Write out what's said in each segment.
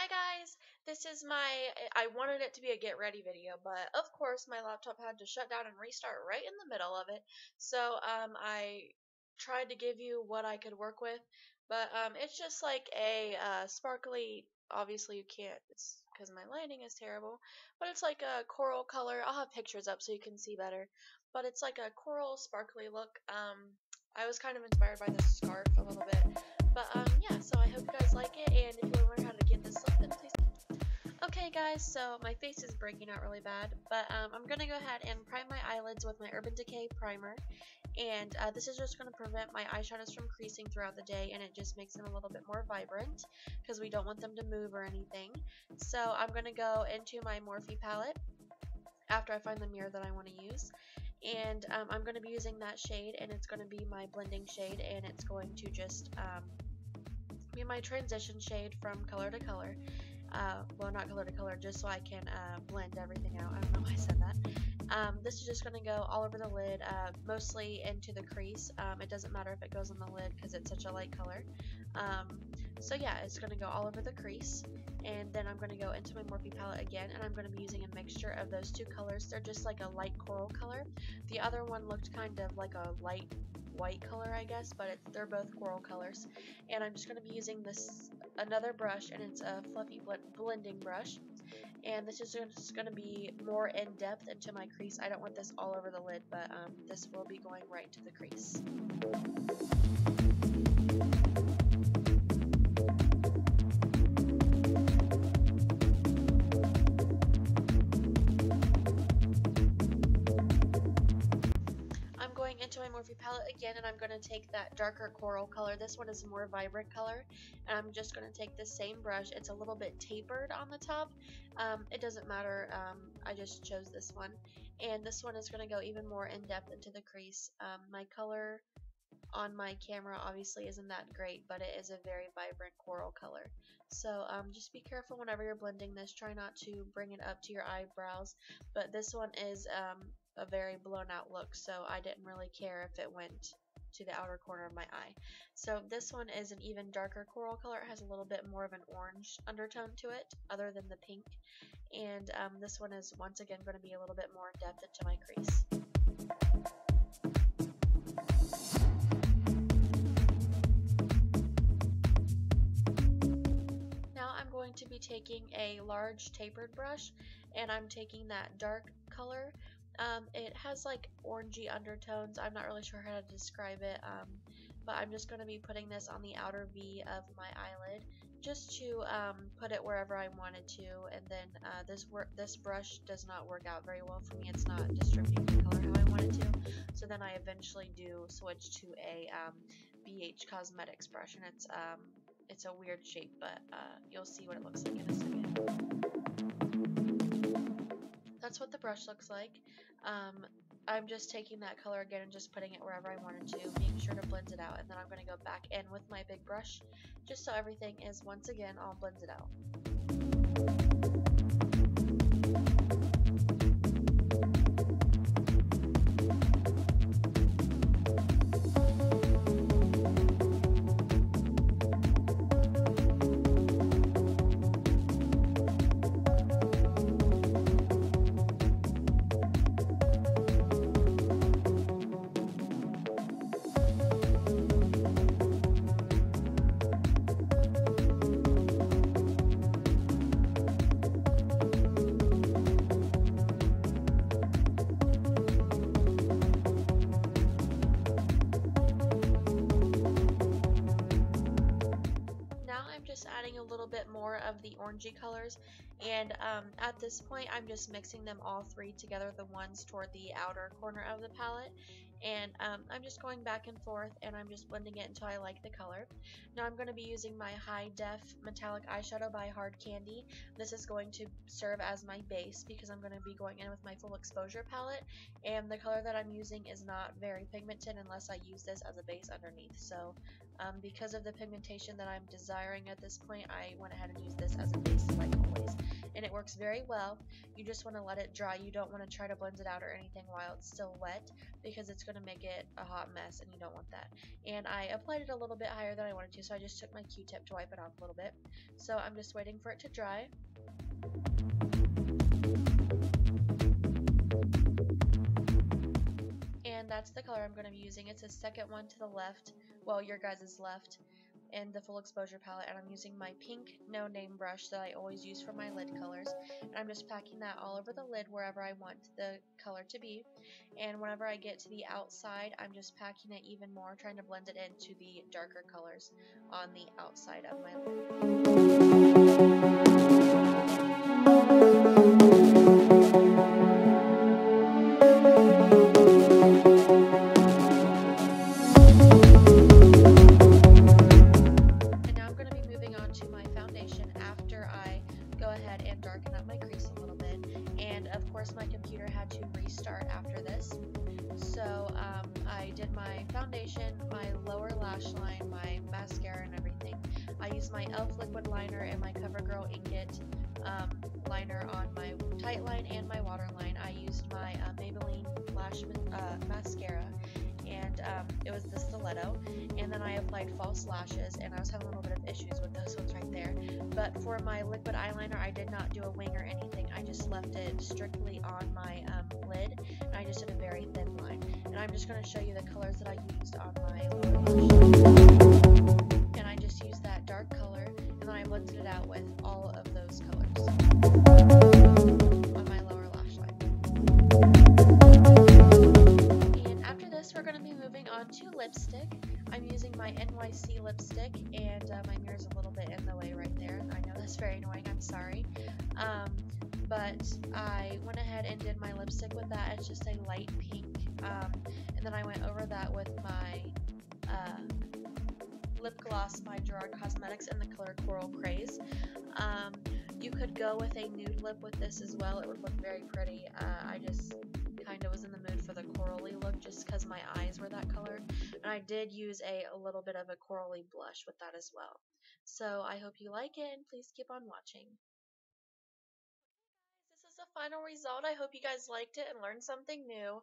guys, this is I wanted it to be a get ready video, but of course my laptop had to shut down and restart right in the middle of it. So I tried to give you what I could work with, but it's just like a sparkly, obviously you can't, it's because my lighting is terrible, but it's like a coral color. I'll have pictures up so you can see better, but it's like a coral sparkly look. I was kind of inspired by this scarf a little bit. But yeah, so I hope you guys like it, and if you want to learn how to get this look, then please. Okay guys, so my face is breaking out really bad, but I'm going to go ahead and prime my eyelids with my Urban Decay primer, and this is just going to prevent my eyeshadows from creasing throughout the day, and it just makes them a little bit more vibrant, because we don't want them to move or anything. So I'm going to go into my Morphe palette after I find the mirror that I want to use. And I'm going to be using that shade, and it's going to be my blending shade, and it's going to just be my transition shade from color to color. Well, not color to color, just so I can blend everything out. I don't know why I said that. This is just going to go all over the lid, mostly into the crease. It doesn't matter if it goes on the lid because it's such a light color. So yeah, it's going to go all over the crease. And then I'm going to go into my Morphe palette again, and I'm going to be using a mixture of those two colors. They're just like a light coral color. The other one looked kind of like a light white color, I guess, but they're both coral colors. And I'm just going to be using another brush, and it's a fluffy blending brush. And this is just going to be more in depth into my crease. I don't want this all over the lid, but this will be going right to the crease. Into my Morphe palette again, and I'm going to take that darker coral color. This one is a more vibrant color, and I'm just going to take the same brush. It's a little bit tapered on the top. It doesn't matter. I just chose this one, and this one is going to go even more in depth into the crease. My color on my camera obviously isn't that great, but it is a very vibrant coral color. So just be careful whenever you're blending this. Try not to bring it up to your eyebrows, but this one is a very blown out look, so I didn't really care if it went to the outer corner of my eye. So this one is an even darker coral color. It has a little bit more of an orange undertone to it other than the pink, and this one is once again going to be a little bit more in depth into my crease. Now I'm going to be taking a large tapered brush, and I'm taking that dark color. It has like orangey undertones. I'm not really sure how to describe it, but I'm just going to be putting this on the outer V of my eyelid just to put it wherever I wanted to. And then this brush does not work out very well for me. It's not distributing the color how I want it to. So then I eventually do switch to a BH Cosmetics brush, and it's a weird shape, but you'll see what it looks like in a second. That's what the brush looks like. I'm just taking that color again and just putting it wherever I wanted to, making sure to blend it out, and then I'm going to go back in with my big brush just so everything is once again all blended out. Adding a little bit more of the orangey colors, and at this point I'm just mixing them all three together, the ones toward the outer corner of the palette, and I'm just going back and forth, and I'm just blending it until I like the color. Now I'm going to be using my High Def Metallic Eyeshadow by Hard Candy. This is going to serve as my base because I'm going to be going in with my Full Exposure palette, and the color that I'm using is not very pigmented unless I use this as a base underneath. So because of the pigmentation that I'm desiring at this point, I went ahead and used this as a base like always, and it works works very well. You just want to let it dry. You don't want to try to blend it out or anything while it's still wet, because it's going to make it a hot mess and you don't want that. And I applied it a little bit higher than I wanted to, so I just took my Q-tip to wipe it off a little bit. So I'm just waiting for it to dry. And that's the color I'm going to be using. It's the second one to the left, well, your guys' left, in the full exposure palette, and I'm using my pink no name brush that I always use for my lid colors, and I'm just packing that all over the lid wherever I want the color to be. And whenever I get to the outside, I'm just packing it even more, trying to blend it into the darker colors on the outside of my darken up my crease a little bit, and of course my computer had to restart after this. So I did my foundation, my lower lash line, my mascara and everything. I used my e.l.f. liquid liner and my CoverGirl Ingot liner on my tight line and my waterline. I used my Maybelline lash mascara, and it was the stiletto, and then I applied false lashes, and I was having a little bit of issues with those ones right there. But for my liquid eyeliner, I did not do a wing or anything. I just left it strictly on my lid, and I just did a very thin line. And I'm just going to show you the colors that I used on my lower lash. And I just used that dark color, and then I blended it out with all of those colors on my lower lash line. And after this, we're going to be moving on to lipstick. I'm using my NYC lipstick, and my mirror's a little bit in the way right there. I know that's very annoying, I'm sorry. But I went ahead and did my lipstick with that. It's just a light pink. And then I went over that with my lip gloss by Gerard Cosmetics in the color Coral Craze. You could go with a nude lip with this as well. It would look very pretty. I just kind of was in the mood for the corally look just because my eyes were that color, and I did use a little bit of a corally blush with that as well. So I hope you like it, and please keep on watching. This is the final result. I hope you guys liked it and learned something new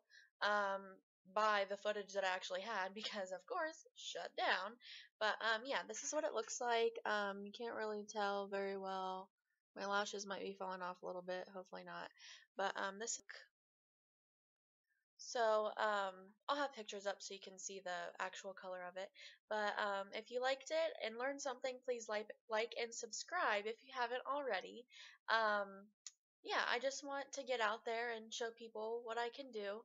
by the footage that I actually had, because of course shut down. But yeah, this is what it looks like. You can't really tell very well. My lashes might be falling off a little bit, hopefully not. But this, so I'll have pictures up so you can see the actual color of it. But if you liked it and learned something, please like and subscribe if you haven't already. Yeah, I just want to get out there and show people what I can do.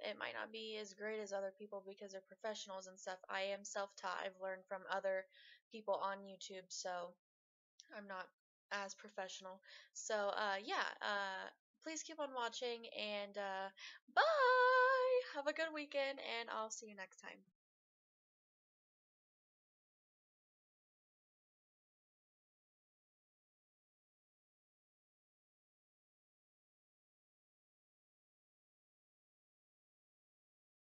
It might not be as great as other people because they're professionals and stuff. I am self-taught. I've learned from other people on YouTube, so I'm not as professional. So yeah, please keep on watching, and bye! Have a good weekend, and I'll see you next time.